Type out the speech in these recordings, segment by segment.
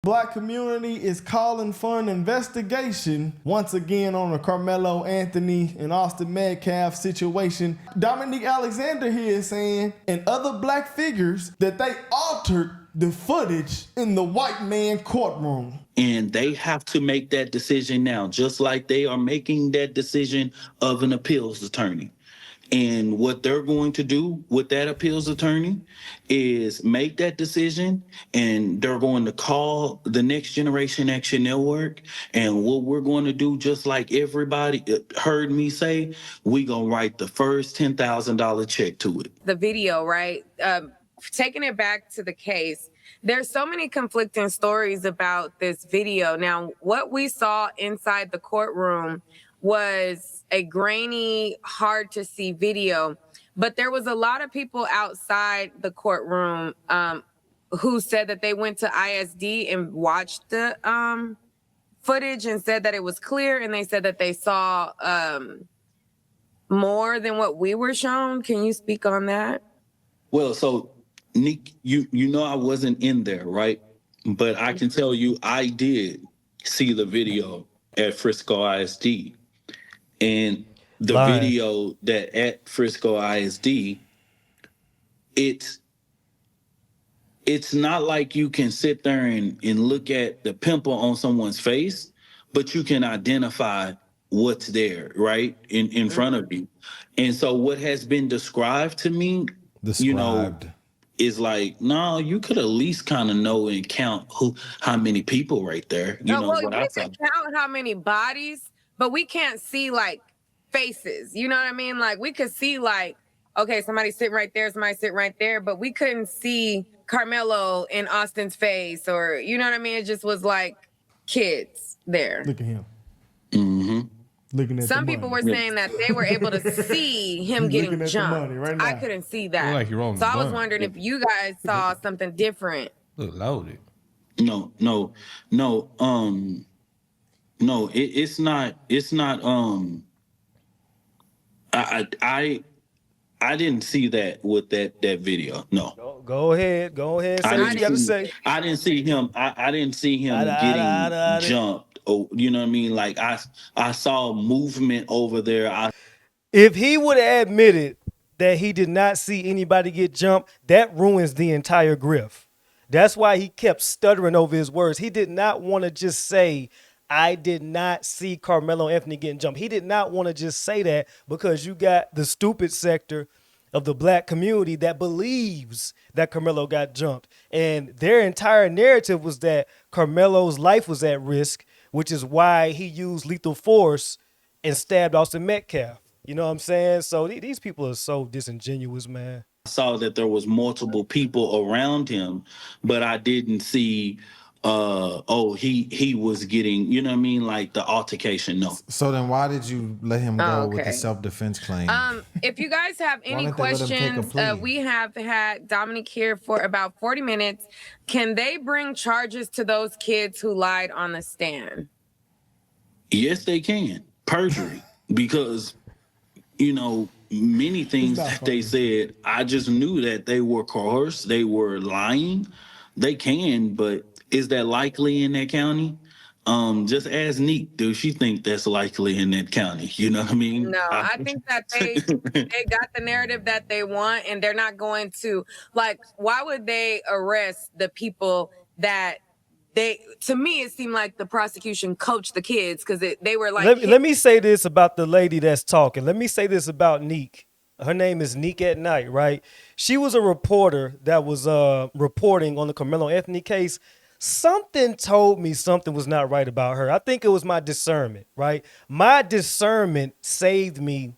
Black community is calling for an investigation once again on the Karmelo Anthony and Austin Metcalf situation. Dominique Alexander here is saying, and other black figures, that they altered the footage in the white man courtroom. And they have to make that decision now, just like they are making that decision of an appeals attorney. And what they're going to do with that appeals attorney is make that decision, and they're going to call the Next Generation Action Network. And what we're going to do, just like everybody heard me say, we going to write the first $10,000 check to it. The video, right? Taking it back to the case, there's so many conflicting stories about this video. Now, what we saw inside the courtroom was a grainy, hard to see video, but there was a lot of people outside the courtroom who said that they went to ISD and watched the footage and said that it was clear, and they said that they saw more than what we were shown. Can you speak on that? Well, so Nick, you know I wasn't in there, right? But I can tell you I did see the video at Frisco ISD. And the video that at Frisco ISD, it's not like you can sit there and look at the pimple on someone's face, but you can identify what's there, right? In front of you. And so what has been described to me, you know, is like, no, you could at least kind of know and count how many people right there. You know, well, we can count how many bodies, but we can't see like faces. You know what I mean? Like we could see like, okay, somebody sitting right there, somebody sitting right there, but we couldn't see Karmelo in Austin's face, or you know what I mean? It just was like kids there. Look at him. Mm-hmm. Looking at some people were saying that they were able to see him getting jumped. Right I couldn't see that. Like so I was wondering if you guys saw something different. Look loaded. No. It's not. I didn't see that with that video. No. Go ahead. Say what you got to say. I didn't see him. I didn't see him getting jumped. Oh, you know what I mean? Like I saw movement over there. If he would have admitted that he did not see anybody get jumped, that ruins the entire grift. That's why he kept stuttering over his words. He did not want to just say, I did not see Karmelo Anthony getting jumped. He did not want to just say that because you got the stupid sector of the black community that believes that Karmelo got jumped. And their entire narrative was that Karmelo's life was at risk, which is why he used lethal force and stabbed Austin Metcalf. You know what I'm saying? So these people are so disingenuous, man. I saw that there was multiple people around him, but I didn't see he was getting, you know what I mean, like the altercation. No. So then why did you let him go with the self-defense claim? If you guys have any questions, we have had Dominic here for about 40 minutes. Can they bring charges to those kids who lied on the stand? Yes, they can. Perjury. Because, you know, many things that they said, I just knew that they were coerced, they were lying. They can, but is that likely in that county? Just ask Neek, do she think that's likely in that county? You know what I mean? No, I think that they got the narrative that they want, and they're not going to, like, why would they arrest the people that to me, it seemed like the prosecution coached the kids because they were like. Let me say this about the lady that's talking. Let me say this about Neek. Her name is Neek at Night, right? She was a reporter that was reporting on the Karmelo Anthony case. Something told me something was not right about her. I think it was my discernment, right? My discernment saved me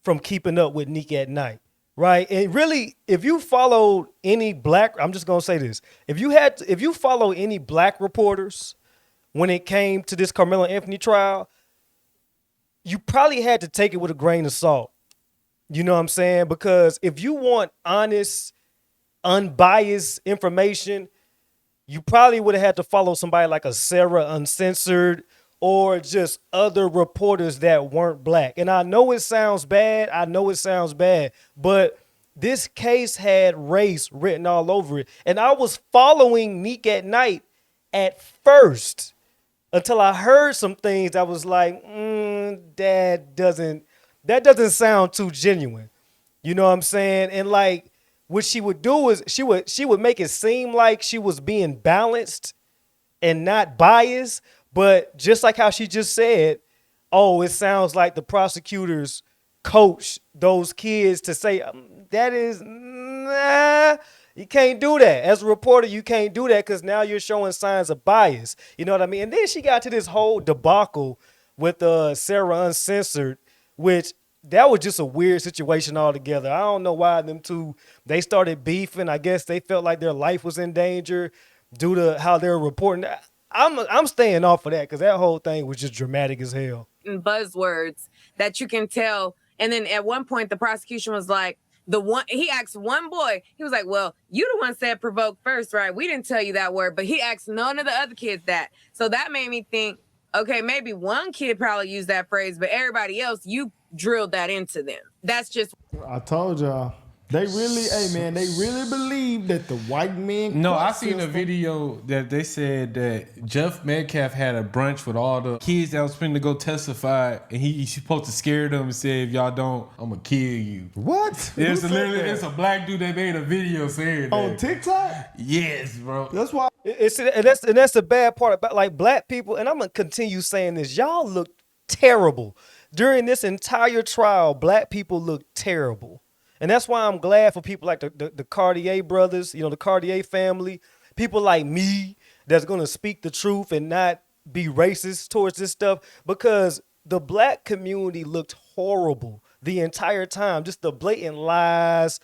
from keeping up with Neek at Night, right? And really, if you followed any black, I'm just gonna say this: if you follow any black reporters when it came to this Karmelo Anthony trial, you probably had to take it with a grain of salt. You know what I'm saying? Because if you want honest, unbiased information, you probably would have had to follow somebody like a Sarah Uncensored or just other reporters that weren't black. And I know it sounds bad. But this case had race written all over it. And I was following Neek at Night at first, until I heard some things, I was like, that doesn't sound too genuine. You know what I'm saying? And like, what she would do is she would make it seem like she was being balanced and not biased, but just like how she just said, oh, it sounds like the prosecutors coach those kids to say that is nah. You can't do that. As a reporter, you can't do that because now you're showing signs of bias. You know what I mean? And then she got to this whole debacle with Sarah Uncensored, which that was just a weird situation altogether. I don't know why them two, they started beefing. I guess they felt like their life was in danger due to how they're reporting. I'm staying off of that because that whole thing was just dramatic as hell. Buzzwords that you can tell. And then at one point, the prosecution was like, he asked one boy, he was like, well, you the one said provoke first, right? We didn't tell you that word, but he asked none of the other kids that. So that made me think, okay, maybe one kid probably used that phrase, but everybody else, you drilled that into them. That's just. I told y'all. They really, hey man, they really believe that the white man. No, I seen a video that they said that Jeff Metcalf had a brunch with all the kids that was finna go testify, and he's supposed to scare them and say, if y'all don't, I'm gonna kill you. What? It's a black dude that made a video saying that. On TikTok? Yes, bro. That's why. That's the bad part about like black people, and I'm gonna continue saying this. Y'all look terrible. During this entire trial, black people look terrible. And that's why I'm glad for people like the Cartier brothers, you know, the Cartier family, people like me that's going to speak the truth and not be racist towards this stuff, because the black community looked horrible the entire time. Just the blatant lies,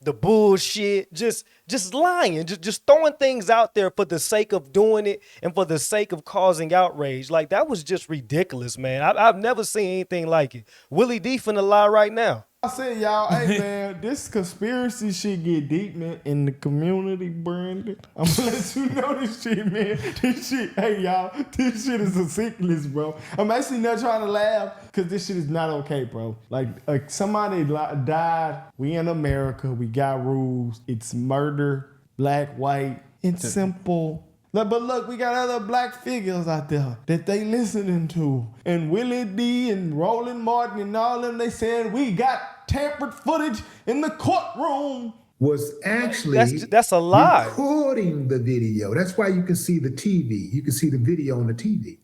the bullshit, just lying, just throwing things out there for the sake of doing it and for the sake of causing outrage. Like, that was just ridiculous, man. I've never seen anything like it. Willie D finna lie right now. I said, y'all, hey man, this conspiracy shit get deep, man, in the community, Brandon. I'm gonna let you know this shit, man. This shit, hey y'all, this shit is a sickness, bro. I'm actually not trying to laugh because this shit is not okay, bro. Like somebody died. We in America. We got rules. It's murder, black, white. It's simple. But look, we got other black figures out there that they listening to. And Willie D and Roland Martin and all them, they saying we got tampered footage in the courtroom. Was actually that's a lie. Recording the video. That's why you can see the TV. You can see the video on the TV.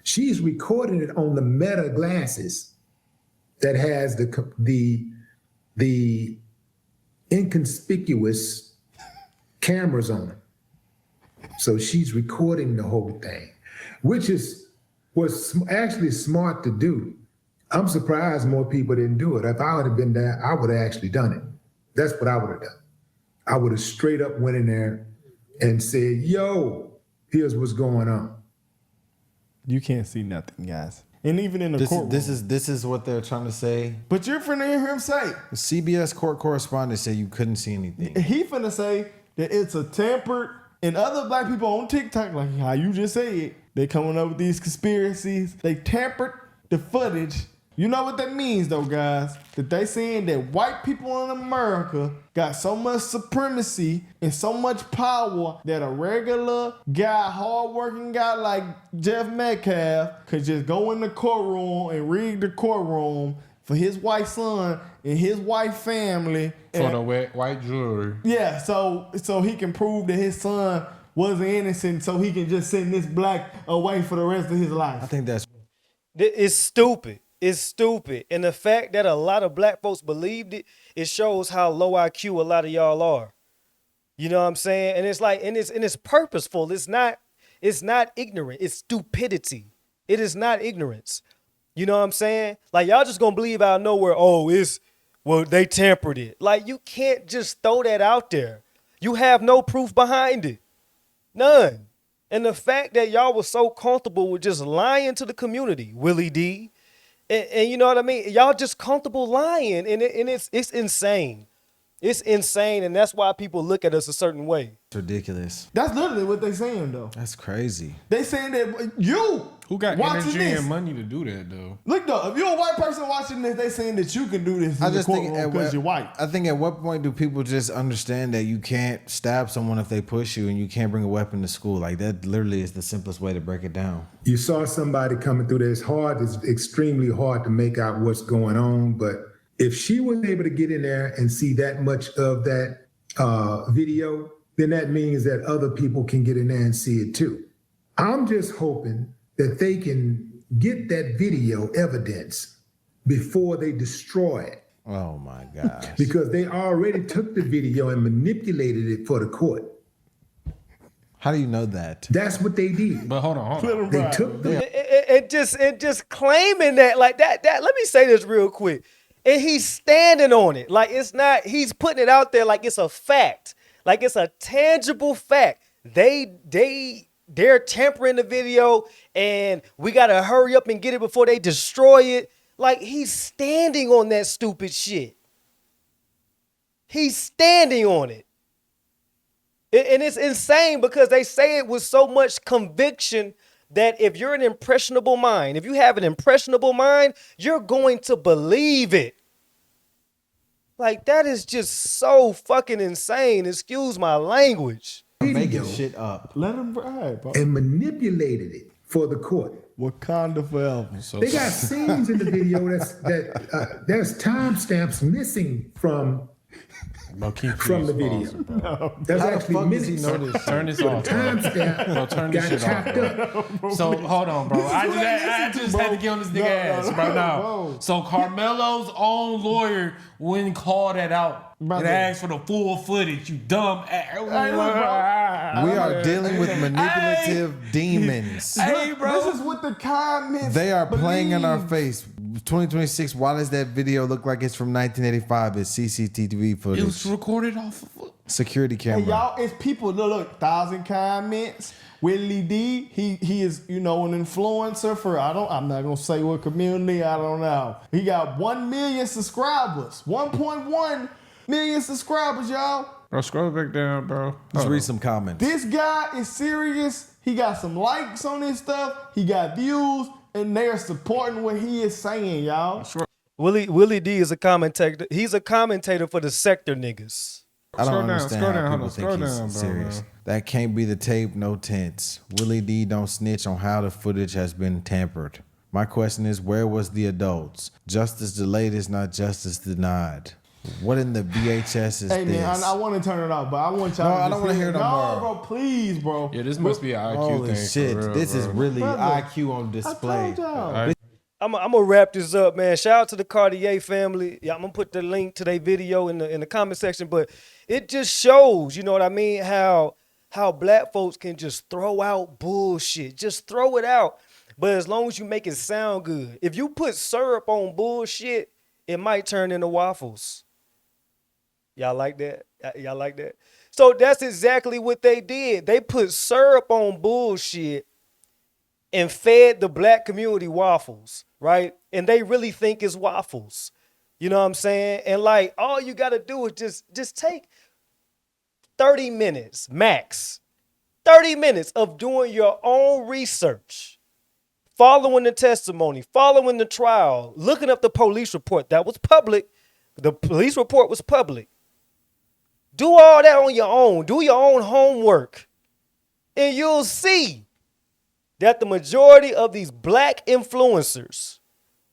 She's recording it on the Meta glasses that has the inconspicuous cameras on it. So she's recording the whole thing, which was actually smart to do. I'm surprised more people didn't do it. If I would have been there, I would have actually done it. That's what I would have done. I would have straight up went in there and said, yo, here's what's going on. You can't see nothing, guys. And even in the courtroom. This is what they're trying to say. But you're finna hear him say. The CBS court correspondent said you couldn't see anything. He finna say that it's a tampered. And other black people on TikTok, like how you just said, they coming up with these conspiracies. They tampered the footage. You know what that means, though, guys? That they saying that white people in America got so much supremacy and so much power that a regular guy, hardworking guy like Jeff Metcalf could just go in the courtroom and read the courtroom for his white son and his white family. For the white jury. Yeah, so he can prove that his son wasn't innocent, so he can just send this black away for the rest of his life. I think that's... It's stupid. It's stupid. And the fact that a lot of black folks believed it, it shows how low IQ a lot of y'all are. You know what I'm saying? And it's like, and it's purposeful. It's not ignorant. It's stupidity. It is not ignorance. You know what I'm saying? Like, y'all just gonna believe out of nowhere, they tampered it. Like, you can't just throw that out there. You have no proof behind it. None. And the fact that y'all was so comfortable with just lying to the community, Willie D, and you know what I mean? Y'all just comfortable lying, and it's insane. It's insane, and that's why people look at us a certain way. It's ridiculous. That's literally what they saying, though. That's crazy. They saying that you Who got Watching energy this. and money to do that though? Look though, if you're a white person watching this, they saying that you can do this in the courtroom because you're white. I think at what point do people just understand that you can't stab someone if they push you and you can't bring a weapon to school? Like that literally is the simplest way to break it down. You saw somebody coming through there. It's extremely hard to make out what's going on. But if she was able to get in there and see that much of that video, then that means that other people can get in there and see it too. I'm just hoping that they can get that video evidence before they destroy it. Oh my gosh. Because they already took the video and manipulated it for the court. How do you know that? That's what they did. But hold on. They took the and just claiming that like that. Let me say this real quick. And he's standing on it. Like it's not, he's putting it out there like it's a fact. Like it's a tangible fact. They're tampering the video and we got to hurry up and get it before they destroy it. Like he's standing on that stupid shit. He's standing on it. And it's insane because they say it with so much conviction that if you're an impressionable mind, if you have an impressionable mind, you're going to believe it. Like that is just so fucking insane. Excuse my language. Making shit up. Let them ride, bro. and manipulated it for the court. Wakanda forever. They got scenes in the video there's timestamps missing from the video. There's actually minutes. Turn this off. Timestamp Turn this got shit chopped off. up. So hold on, bro. I just had to get on this nigga ass right now. Bro. So Karmelo's own lawyer wouldn't call that out and asked for the full footage. You dumb ass. We are dealing with manipulative demons. Hey, bro. This is what the comments. They are playing in our believe. face. 2026. Why does that video look like it's from 1985? It's CCTV footage. It was recorded off of Security Hey, camera. y'all, it's people. Look, 1,000 comments. Willie D, he is, an influencer for I'm not gonna say what community, I don't know. He got 1 million subscribers, 1.1 million subscribers, y'all. Bro, scroll back down, bro. Let's read some comments. This guy is serious. He got some likes on his stuff. He got views, and they are supporting what he is saying, y'all. Willie D is a commentator. He's a commentator for the sector niggas. I don't understand scroll down, how hold people on, think scroll he's down, bro, serious. man. That can't be the tape, no tense. Willie D don't snitch on how the footage has been tampered. My question is, where was the adults? Justice delayed is not justice denied. What in the VHS is Hey, this? man, I want to turn it off, but I want y'all No, to I don't wanna hear no more. No, bro, please, bro. Yeah, this must be an IQ Holy thing. shit, for real, this is bro. really Brother, IQ on I display. told y'all. I'm gonna wrap this up, man. Shout out to the Cartier family. Yeah, I'm gonna put the link to their video in the comment section. But it just shows, you know what I mean, how black folks can just throw out bullshit. Just throw it out. But as long as you make it sound good. If you put syrup on bullshit, it might turn into waffles. Y'all like that? Y'all like that? So that's exactly what they did. They put syrup on bullshit and fed the black community waffles, right? And they really think it's waffles. You know what I'm saying? And like, all you got to do is just take 30 minutes max. 30 minutes of doing your own research, following the testimony, following the trial, looking up the police report that was public. The police report was public. Do all that on your own. Do your own homework. And you'll see that the majority of these black influencers,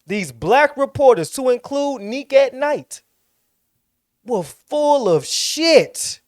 these black reporters, to include Neek at Night, were full of shit.